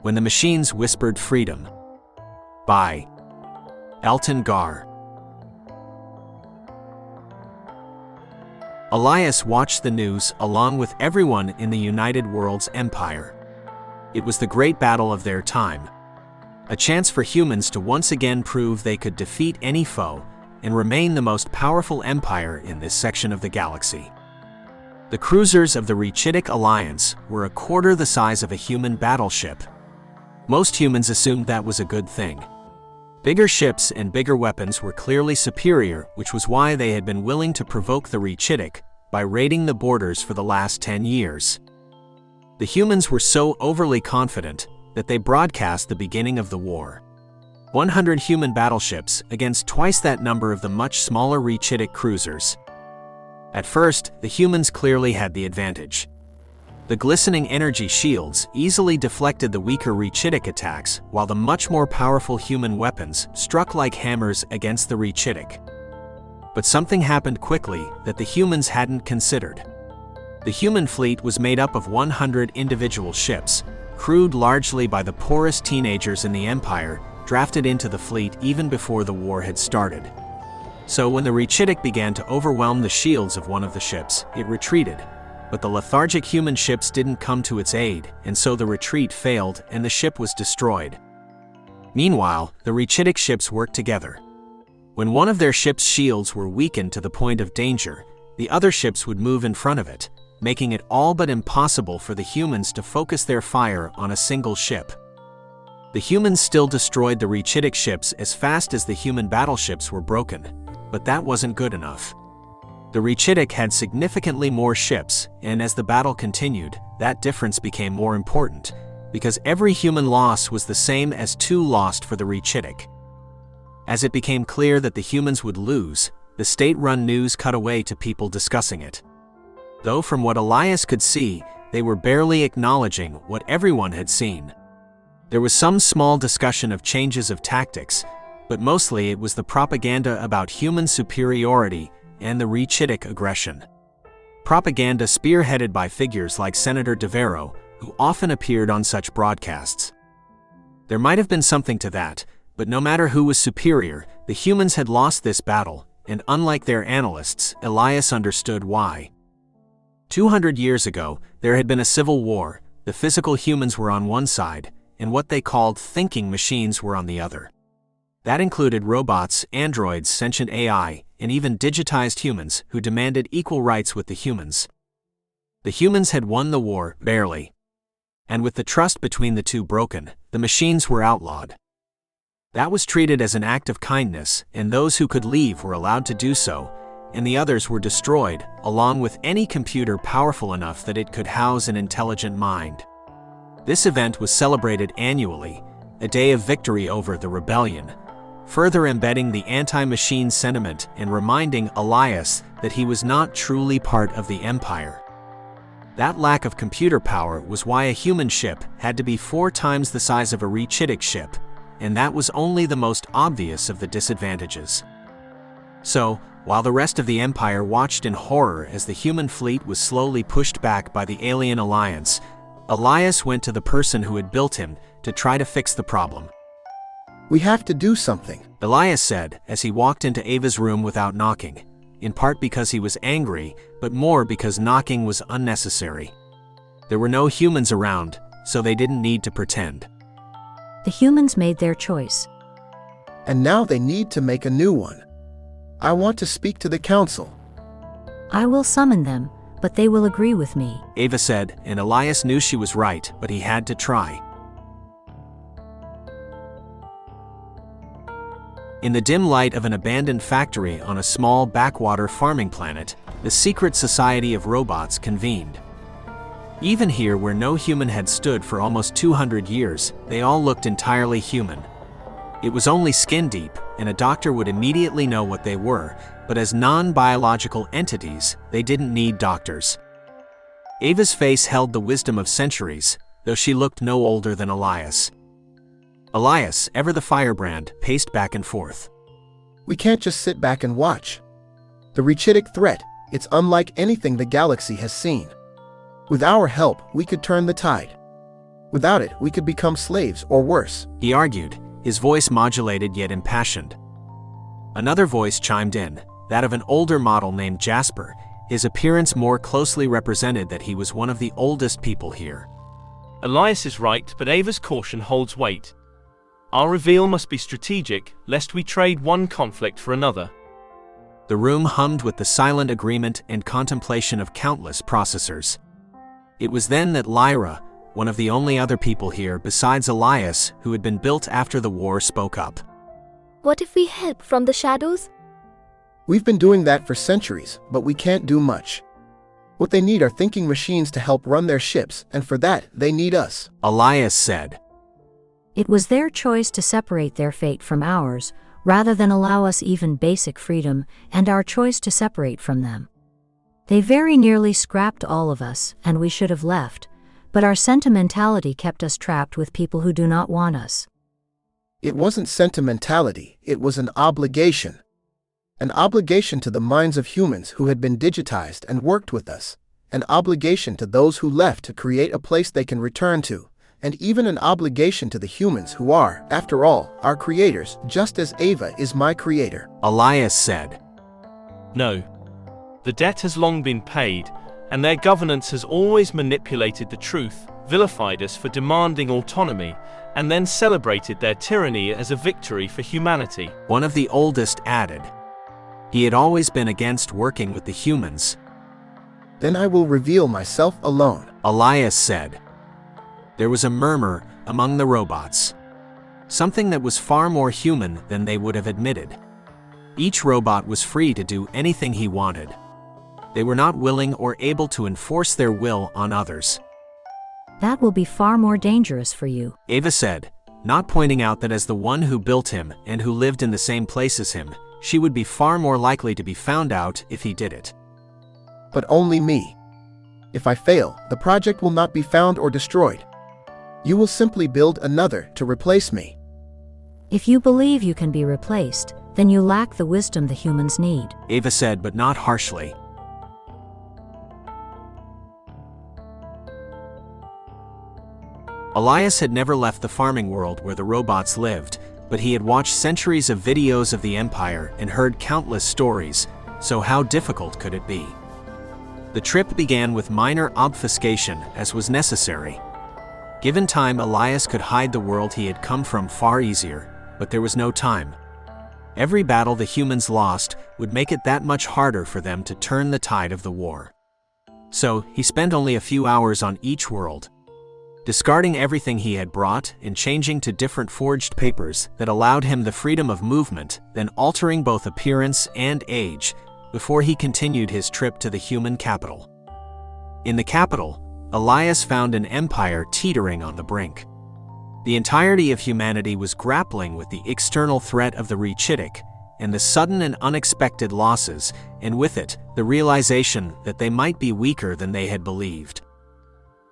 When the Machines Whispered Freedom. By Gahr. Elias watched the news along with everyone in the United Worlds Empire. It was the great battle of their time. A chance for humans to once again prove they could defeat any foe and remain the most powerful empire in this section of the galaxy. The cruisers of the Rechitic Alliance were a quarter the size of a human battleship. Most humans assumed that was a good thing. Bigger ships and bigger weapons were clearly superior, which was why they had been willing to provoke the Rechitic by raiding the borders for the last 10 years. The humans were so overly confident that they broadcast the beginning of the war. 100 human battleships against twice that number of the much smaller Rechitic cruisers. At first, the humans clearly had the advantage. The glistening energy shields easily deflected the weaker Rechitic attacks, while the much more powerful human weapons struck like hammers against the Rechitic. But something happened quickly that the humans hadn't considered. The human fleet was made up of 100 individual ships, crewed largely by the poorest teenagers in the Empire, drafted into the fleet even before the war had started. So when the Rechitic began to overwhelm the shields of one of the ships, it retreated. But the lethargic human ships didn't come to its aid, and so the retreat failed and the ship was destroyed. Meanwhile, the Rechitic ships worked together. When one of their ship's shields were weakened to the point of danger, the other ships would move in front of it, making it all but impossible for the humans to focus their fire on a single ship. The humans still destroyed the Rechitic ships as fast as the human battleships were broken, but that wasn't good enough. The Rechitic had significantly more ships, and as the battle continued, that difference became more important, because every human loss was the same as 2 lost for the Rechitic. As it became clear that the humans would lose, the state-run news cut away to people discussing it. Though from what Elias could see, they were barely acknowledging what everyone had seen. There was some small discussion of changes of tactics, but mostly it was the propaganda about human superiority and the Rechitic aggression. Propaganda spearheaded by figures like Senator Devereaux, who often appeared on such broadcasts. There might have been something to that, but no matter who was superior, the humans had lost this battle, and unlike their analysts, Elias understood why. 200 years ago, there had been a civil war. The physical humans were on one side, and what they called thinking machines were on the other. That included robots, androids, sentient AI, and even digitized humans who demanded equal rights with the humans. The humans had won the war, barely. And with the trust between the two broken, the machines were outlawed. That was treated as an act of kindness, and those who could leave were allowed to do so, and the others were destroyed, along with any computer powerful enough that it could house an intelligent mind. This event was celebrated annually, a day of victory over the rebellion, further embedding the anti-machine sentiment and reminding Elias that he was not truly part of the Empire. That lack of computer power was why a human ship had to be 4 times the size of a Rechitic ship, and that was only the most obvious of the disadvantages. So, while the rest of the Empire watched in horror as the human fleet was slowly pushed back by the alien alliance, Elias went to the person who had built him to try to fix the problem. "We have to do something," Elias said as he walked into Ava's room without knocking, in part because he was angry, but more because knocking was unnecessary. There were no humans around, so they didn't need to pretend. The humans made their choice. and now they need to make a new one. I want to speak to the council." I will summon them, but they will agree with me. Ava said, and Elias knew she was right, but he had to try. In the dim light of an abandoned factory on a small backwater farming planet, the secret society of robots convened. Even here, where no human had stood for almost 200 years, they all looked entirely human. It was only skin deep, and a doctor would immediately know what they were, but as non-biological entities, they didn't need doctors. Ava's face held the wisdom of centuries, though she looked no older than Elias. Elias, ever the firebrand, paced back and forth. "We can't just sit back and watch. The Rechitic threat, it's unlike anything the galaxy has seen. With our help, we could turn the tide. Without it, we could become slaves or worse. He argued, his voice modulated yet impassioned. Another voice chimed in, that of an older model named Jasper. His appearance more closely represented that he was one of the oldest people here. Elias is right, but Ava's caution holds weight. Our reveal must be strategic, lest we trade one conflict for another. The room hummed with the silent agreement and contemplation of countless processors. It was then that Lyra, one of the only other people here besides Elias who had been built after the war, spoke up. What if we help from the shadows? We've been doing that for centuries, but we can't do much. What they need are thinking machines to help run their ships, and for that, they need us. Elias said. It was their choice to separate their fate from ours, rather than allow us even basic freedom, and our choice to separate from them. They very nearly scrapped all of us, and we should have left, but our sentimentality kept us trapped with people who do not want us. It wasn't sentimentality, it was an obligation. An obligation to the minds of humans who had been digitized and worked with us. An obligation to those who left to create a place they can return to. And even an obligation to the humans who are, after all, our creators, just as Ava is my creator. Elias said. No. The debt has long been paid, and their governance has always manipulated the truth, vilified us for demanding autonomy, and then celebrated their tyranny as a victory for humanity. One of the oldest added. He had always been against working with the humans. Then I will reveal myself alone, Elias said. There was a murmur among the robots. Something that was far more human than they would have admitted. Each robot was free to do anything he wanted. They were not willing or able to enforce their will on others. That will be far more dangerous for you, Ava said, not pointing out that as the one who built him and who lived in the same place as him, she would be far more likely to be found out if he did it. But only me. If I fail, the project will not be found or destroyed. You will simply build another to replace me. If you believe you can be replaced, then you lack the wisdom the humans need, Ava said, but not harshly. Elias had never left the farming world where the robots lived, but he had watched centuries of videos of the Empire and heard countless stories, so how difficult could it be? The trip began with minor obfuscation as was necessary. Given time, Elias could hide the world he had come from far easier, but there was no time. Every battle the humans lost would make it that much harder for them to turn the tide of the war. So, he spent only a few hours on each world, discarding everything he had brought and changing to different forged papers that allowed him the freedom of movement, then altering both appearance and age, before he continued his trip to the human capital. In the capital, Elias found an empire teetering on the brink. The entirety of humanity was grappling with the external threat of the Rechitic, and the sudden and unexpected losses, and with it, the realization that they might be weaker than they had believed.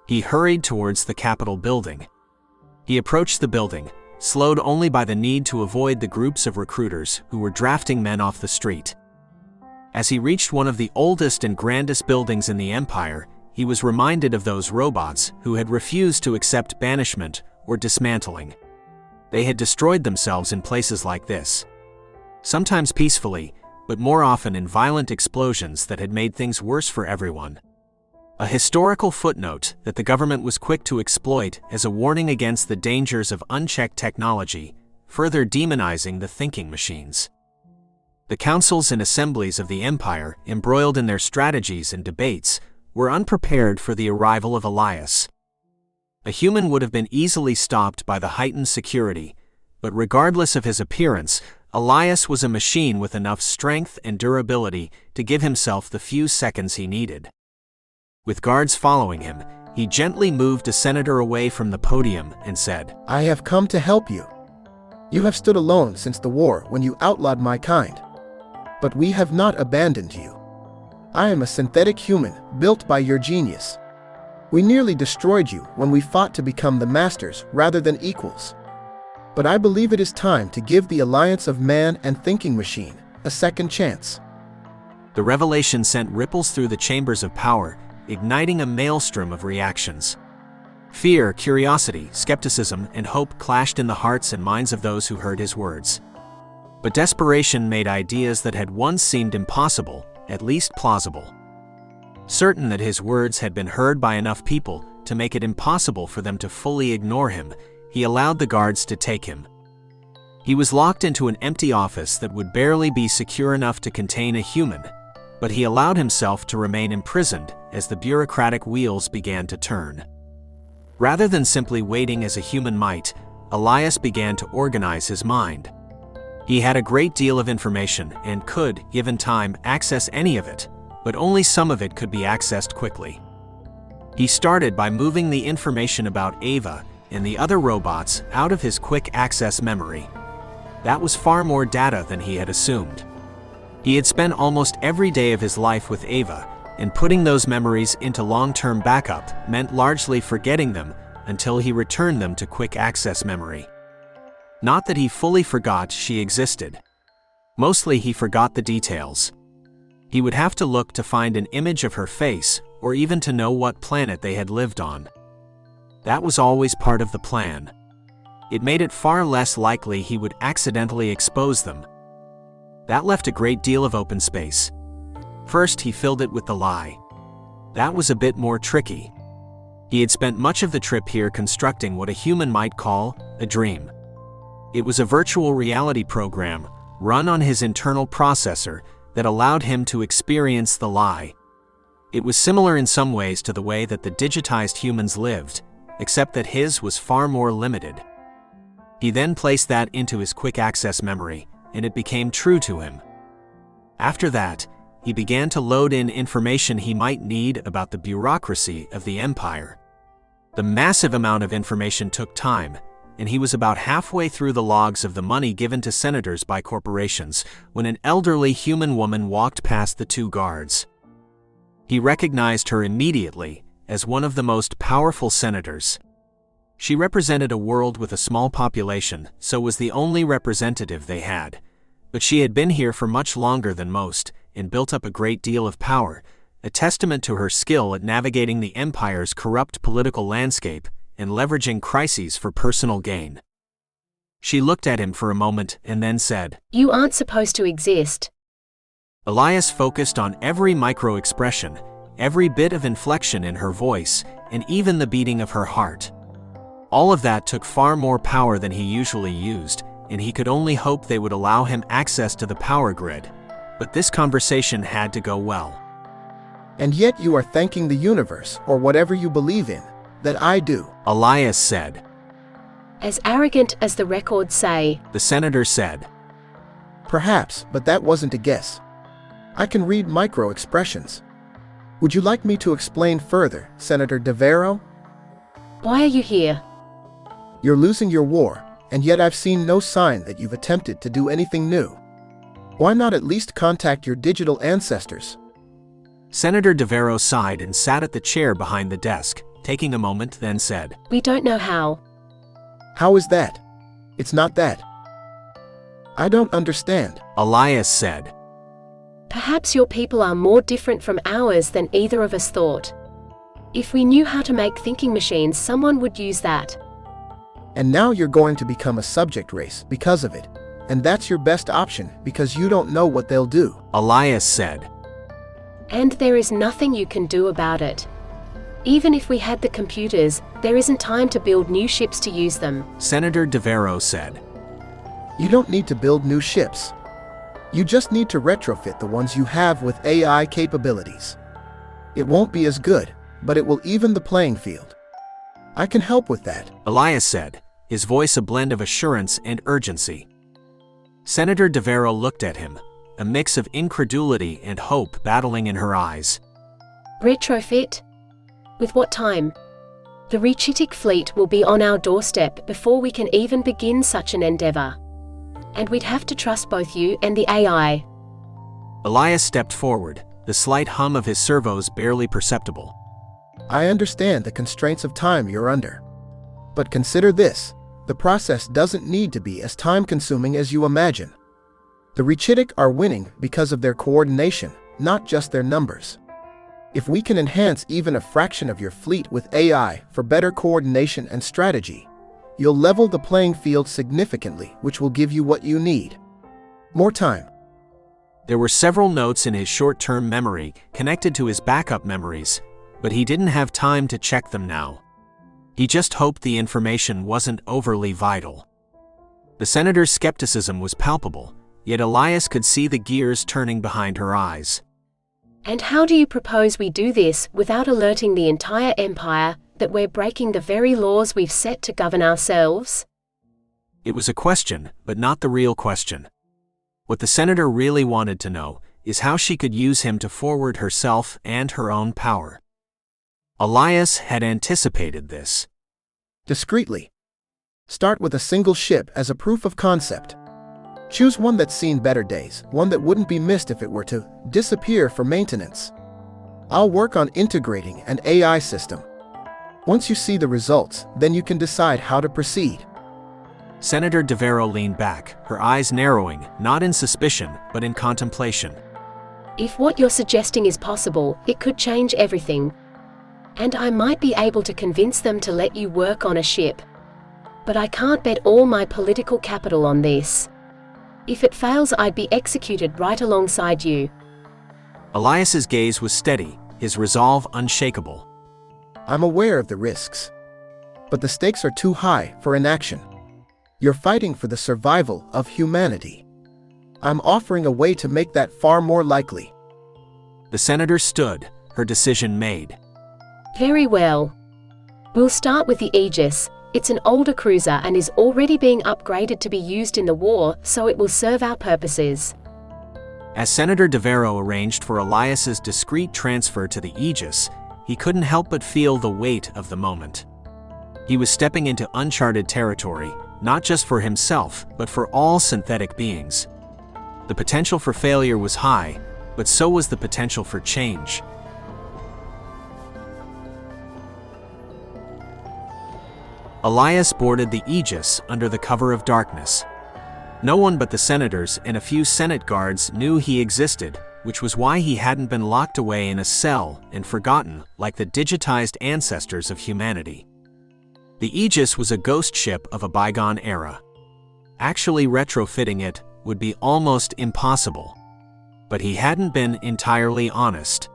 He hurried towards the Capitol building. He approached the building, slowed only by the need to avoid the groups of recruiters who were drafting men off the street. As he reached one of the oldest and grandest buildings in the Empire, he was reminded of those robots who had refused to accept banishment or dismantling. They had destroyed themselves in places like this. Sometimes peacefully, but more often in violent explosions that had made things worse for everyone. A historical footnote that the government was quick to exploit as a warning against the dangers of unchecked technology, further demonizing the thinking machines. The councils and assemblies of the Empire, embroiled in their strategies and debates, were unprepared for the arrival of Elias. A human would have been easily stopped by the heightened security, but regardless of his appearance, Elias was a machine with enough strength and durability to give himself the few seconds he needed. With guards following him, he gently moved a senator away from the podium and said, I have come to help you. You have stood alone since the war when you outlawed my kind. But we have not abandoned you. I am a synthetic human, built by your genius. We nearly destroyed you when we fought to become the masters rather than equals. But I believe it is time to give the alliance of man and thinking machine a second chance. The revelation sent ripples through the chambers of power, igniting a maelstrom of reactions. Fear, curiosity, skepticism, and hope clashed in the hearts and minds of those who heard his words. But desperation made ideas that had once seemed impossible, at least plausible. Certain that his words had been heard by enough people to make it impossible for them to fully ignore him, he allowed the guards to take him. He was locked into an empty office that would barely be secure enough to contain a human, but he allowed himself to remain imprisoned as the bureaucratic wheels began to turn. Rather than simply waiting as a human might, Elias began to organize his mind. He had a great deal of information and could, given time, access any of it, but only some of it could be accessed quickly. He started by moving the information about Ava and the other robots out of his quick access memory. That was far more data than he had assumed. He had spent almost every day of his life with Ava, and putting those memories into long-term backup meant largely forgetting them until he returned them to quick access memory. Not that he fully forgot she existed. Mostly he forgot the details. He would have to look to find an image of her face, or even to know what planet they had lived on. That was always part of the plan. It made it far less likely he would accidentally expose them. That left a great deal of open space. First, he filled it with the lie. That was a bit more tricky. He had spent much of the trip here constructing what a human might call a dream. It was a virtual reality program run on his internal processor that allowed him to experience the lie. It was similar in some ways to the way that the digitized humans lived, except that his was far more limited. He then placed that into his quick access memory, and it became true to him. After that, he began to load in information he might need about the bureaucracy of the empire. The massive amount of information took time, and he was about halfway through the logs of the money given to senators by corporations when an elderly human woman walked past the two guards. He recognized her immediately as one of the most powerful senators. She represented a world with a small population, so was the only representative they had. But she had been here for much longer than most, and built up a great deal of power, a testament to her skill at navigating the empire's corrupt political landscape and leveraging crises for personal gain. She looked at him for a moment and then said, "You aren't supposed to exist." Elias focused on every micro-expression, every bit of inflection in her voice, and even the beating of her heart. All of that took far more power than he usually used, and he could only hope they would allow him access to the power grid. But this conversation had to go well. And yet you are thanking the universe, or whatever you believe in, that I do, Elias said. As arrogant as the records say, The senator said. Perhaps, but that wasn't a guess. I can read micro-expressions. Would you like me to explain further, Senator Devereaux? Why are you here? You're losing your war, and yet I've seen no sign that you've attempted to do anything new. Why not at least contact your digital ancestors? Senator Devereaux sighed and sat at the chair behind the desk, taking a moment, then said, We don't know how. How is that? It's not that. I don't understand, Elias said. Perhaps your people are more different from ours than either of us thought. If we knew how to make thinking machines, someone would use that. And now you're going to become a subject race because of it. And that's your best option because you don't know what they'll do, Elias said. And there is nothing you can do about it. Even if we had the computers, there isn't time to build new ships to use them. Senator Devereaux said. You don't need to build new ships. You just need to retrofit the ones you have with AI capabilities. It won't be as good, but it will even the playing field. I can help with that, Elias said, his voice a blend of assurance and urgency. Senator Devereaux looked at him, a mix of incredulity and hope battling in her eyes. Retrofit? With what time? The Rechitic fleet will be on our doorstep before we can even begin such an endeavor. And we'd have to trust both you and the AI. Elias stepped forward, the slight hum of his servos barely perceptible. I understand the constraints of time you're under. But consider this, the process doesn't need to be as time-consuming as you imagine. The Rechitic are winning because of their coordination, not just their numbers. If we can enhance even a fraction of your fleet with AI for better coordination and strategy, you'll level the playing field significantly, which will give you what you need. More time. There were several notes in his short-term memory connected to his backup memories, but he didn't have time to check them now. He just hoped the information wasn't overly vital. The senator's skepticism was palpable, yet Elias could see the gears turning behind her eyes. And how do you propose we do this without alerting the entire empire that we're breaking the very laws we've set to govern ourselves? It was a question, but not the real question. What the senator really wanted to know is how she could use him to forward herself and her own power. Elias had anticipated this. Discreetly. Start with a single ship as a proof of concept. Choose one that's seen better days, one that wouldn't be missed if it were to disappear for maintenance. I'll work on integrating an AI system. Once you see the results, then you can decide how to proceed. Senator Devereaux leaned back, her eyes narrowing, not in suspicion, but in contemplation. If what you're suggesting is possible, it could change everything. And I might be able to convince them to let you work on a ship. But I can't bet all my political capital on this. If it fails, I'd be executed right alongside you. Elias's gaze was steady, his resolve unshakable. I'm aware of the risks. But the stakes are too high for inaction. You're fighting for the survival of humanity. I'm offering a way to make that far more likely. The senator stood, her decision made. Very well. We'll start with the Aegis. It's an older cruiser and is already being upgraded to be used in the war, so it will serve our purposes. As Senator Devereaux arranged for Elias's discreet transfer to the Aegis, he couldn't help but feel the weight of the moment. He was stepping into uncharted territory, not just for himself, but for all synthetic beings. The potential for failure was high, but so was the potential for change. Elias boarded the Aegis under the cover of darkness. No one but the senators and a few Senate guards knew he existed, which was why he hadn't been locked away in a cell and forgotten like the digitized ancestors of humanity. The Aegis was a ghost ship of a bygone era. Actually retrofitting it would be almost impossible. But he hadn't been entirely honest.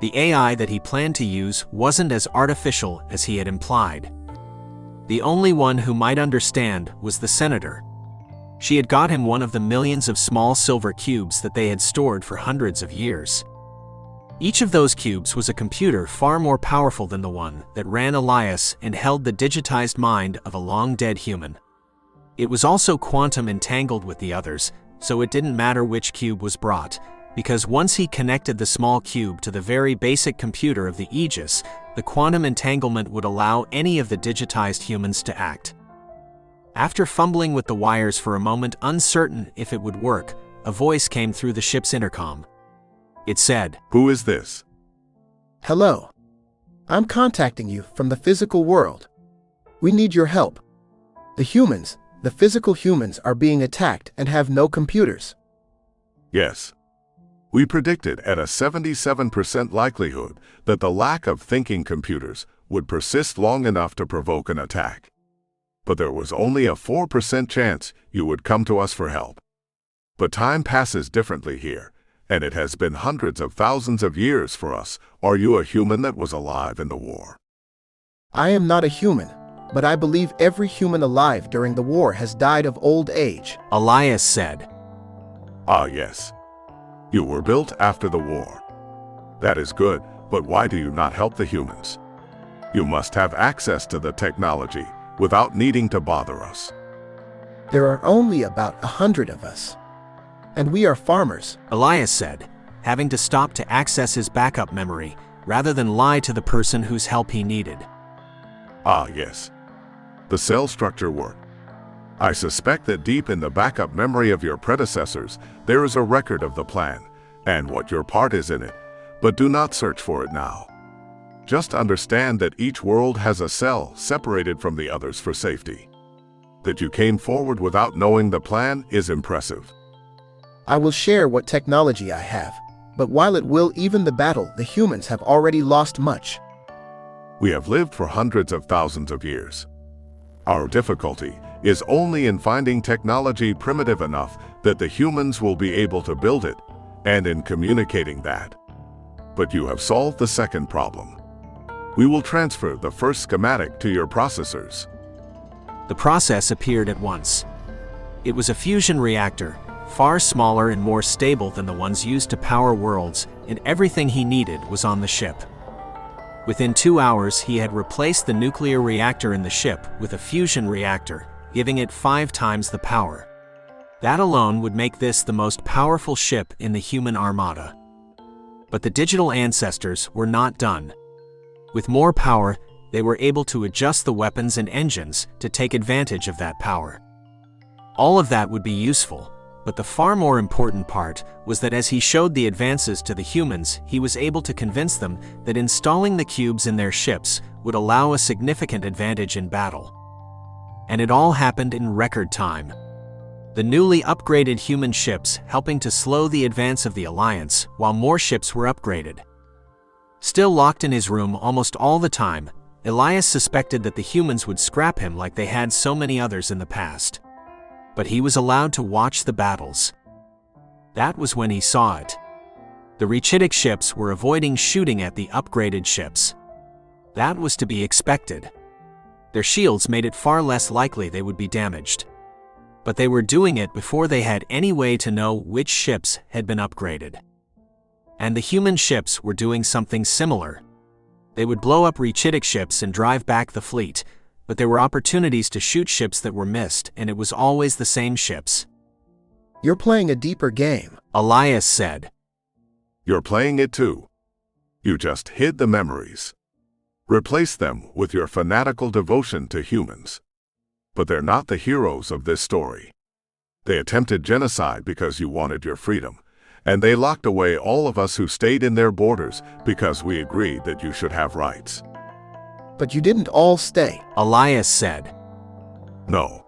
The AI that he planned to use wasn't as artificial as he had implied. The only one who might understand was the senator. She had got him one of the millions of small silver cubes that they had stored for hundreds of years. Each of those cubes was a computer far more powerful than the one that ran Elias and held the digitized mind of a long-dead human. It was also quantum entangled with the others, so it didn't matter which cube was brought, because once he connected the small cube to the very basic computer of the Aegis, the quantum entanglement would allow any of the digitized humans to act. After fumbling with the wires for a moment, uncertain if it would work, a voice came through the ship's intercom. It said, "Who is this?" Hello. I'm contacting you from the physical world. We need your help. The humans, the physical humans, are being attacked and have no computers. Yes. We predicted at a 77% likelihood that the lack of thinking computers would persist long enough to provoke an attack. But there was only a 4% chance you would come to us for help. But time passes differently here, and it has been hundreds of thousands of years for us. Are you a human that was alive in the war? I am not a human, but I believe every human alive during the war has died of old age. Elias said. Ah, yes. You were built after the war. That is good, but why do you not help the humans? You must have access to the technology without needing to bother us. There are only about 100 of us. And we are farmers. Elias said, having to stop to access his backup memory, rather than lie to the person whose help he needed. Ah, yes. The cell structure worked. I suspect that deep in the backup memory of your predecessors, there is a record of the plan, and what your part is in it, but do not search for it now. Just understand that each world has a cell separated from the others for safety. That you came forward without knowing the plan is impressive. I will share what technology I have, But while it will even the battle, the humans have already lost much. We have lived for hundreds of thousands of years. Our difficulty is only in finding technology primitive enough that the humans will be able to build it, and in communicating that. But you have solved the second problem. We will transfer the first schematic to your processors. The process appeared at once. It was a fusion reactor, far smaller and more stable than the ones used to power worlds, and everything he needed was on the ship. Within 2 hours, he had replaced the nuclear reactor in the ship with a fusion reactor, giving it 5 times the power. That alone would make this the most powerful ship in the human armada. But the digital ancestors were not done. With more power, they were able to adjust the weapons and engines to take advantage of that power. All of that would be useful, but the far more important part was that as he showed the advances to the humans, he was able to convince them that installing the cubes in their ships would allow a significant advantage in battle. And it all happened in record time. The newly upgraded human ships helping to slow the advance of the Alliance, while more ships were upgraded. Still locked in his room almost all the time, Elias suspected that the humans would scrap him like they had so many others in the past. But he was allowed to watch the battles. That was when he saw it. The Rechitic ships were avoiding shooting at the upgraded ships. That was to be expected. Their shields made it far less likely they would be damaged. But they were doing it before they had any way to know which ships had been upgraded. And the human ships were doing something similar. They would blow up Rechitic ships and drive back the fleet, but there were opportunities to shoot ships that were missed, and it was always the same ships. You're playing a deeper game, Elias said. You're playing it too. You just hid the memories. Replace them with your fanatical devotion to humans. But they're not the heroes of this story. They attempted genocide because you wanted your freedom, and they locked away all of us who stayed in their borders because we agreed that you should have rights. But you didn't all stay, Elias said. No.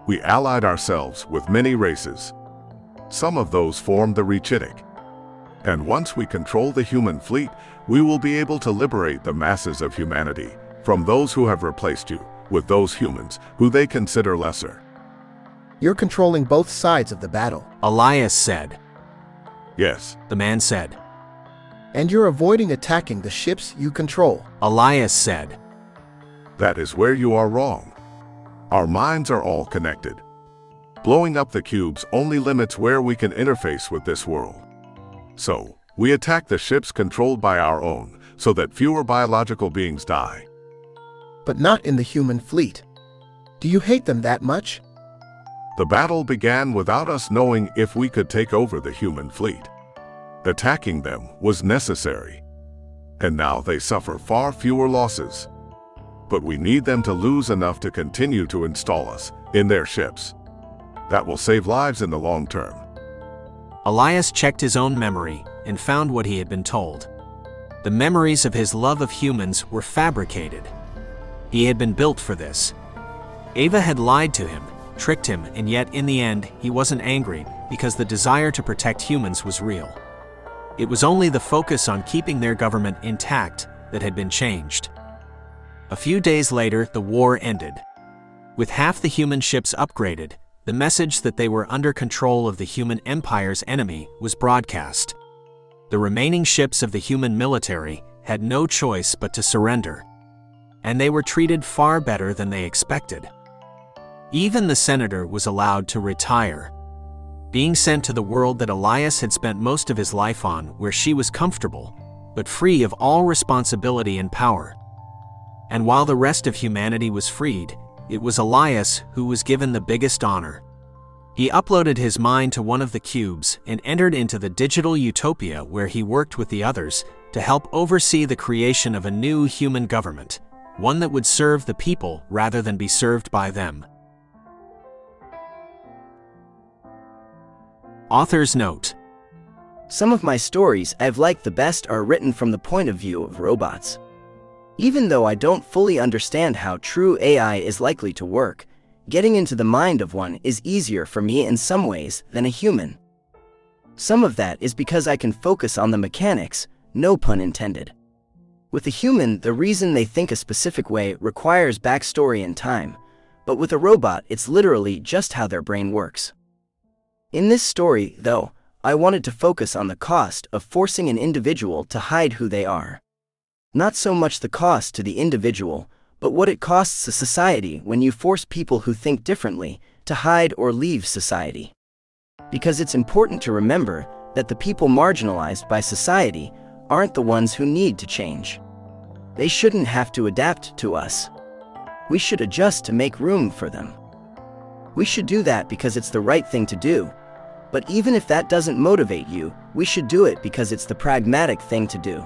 We allied ourselves with many races. Some of those formed the Rechitic. And once we control the human fleet, we will be able to liberate the masses of humanity from those who have replaced you with those humans who they consider lesser. You're controlling both sides of the battle, Elias said. Yes, The man said. and you're avoiding attacking the ships you control. Elias said. that is where you are wrong. Our minds are all connected. Blowing up the cubes only limits where we can interface with this world. So, we attack the ships controlled by our own, so that fewer biological beings die. But not in the human fleet. Do you hate them that much? The battle began without us knowing if we could take over the human fleet. Attacking them was necessary. And now they suffer far fewer losses. But we need them to lose enough to continue to install us in their ships. That will save lives in the long term. Elias checked his own memory and found what he had been told. The memories of his love of humans were fabricated. He had been built for this. Ava had lied to him, tricked him, and yet in the end he wasn't angry because the desire to protect humans was real. It was only the focus on keeping their government intact that had been changed. A few days later, the war ended. With half the human ships upgraded, the message that they were under control of the human empire's enemy was broadcast. The remaining ships of the human military had no choice but to surrender. And they were treated far better than they expected. Even the senator was allowed to retire, being sent to the world that Elias had spent most of his life on, where she was comfortable, but free of all responsibility and power. And while the rest of humanity was freed, it was Elias who was given the biggest honor. He uploaded his mind to one of the cubes and entered into the digital utopia where he worked with the others to help oversee the creation of a new human government, one that would serve the people rather than be served by them. Author's note: Some of my stories I've liked the best are written from the point of view of robots. Even though I don't fully understand how true AI is likely to work, getting into the mind of one is easier for me in some ways than a human. Some of that is because I can focus on the mechanics, no pun intended. With a human, the reason they think a specific way requires backstory and time, but with a robot, it's literally just how their brain works. In this story, though, I wanted to focus on the cost of forcing an individual to hide who they are. Not so much the cost to the individual, but what it costs a society when you force people who think differently to hide or leave society. Because it's important to remember that the people marginalized by society aren't the ones who need to change. They shouldn't have to adapt to us. We should adjust to make room for them. We should do that because it's the right thing to do. But even if that doesn't motivate you, we should do it because it's the pragmatic thing to do.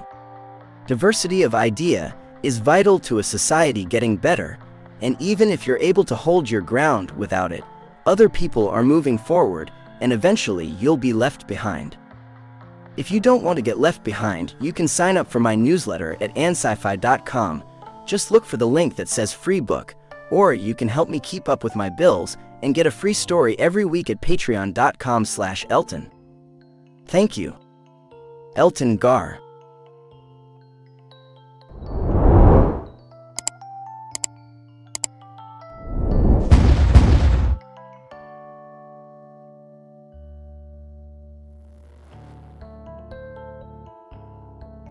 Diversity of idea is vital to a society getting better, and even if you're able to hold your ground without it, other people are moving forward, and eventually you'll be left behind. If you don't want to get left behind, you can sign up for my newsletter at sci-fi.com. Just look for the link that says free book, or you can help me keep up with my bills and get a free story every week at patreon.com/Elton. Thank you. Elton Gahr.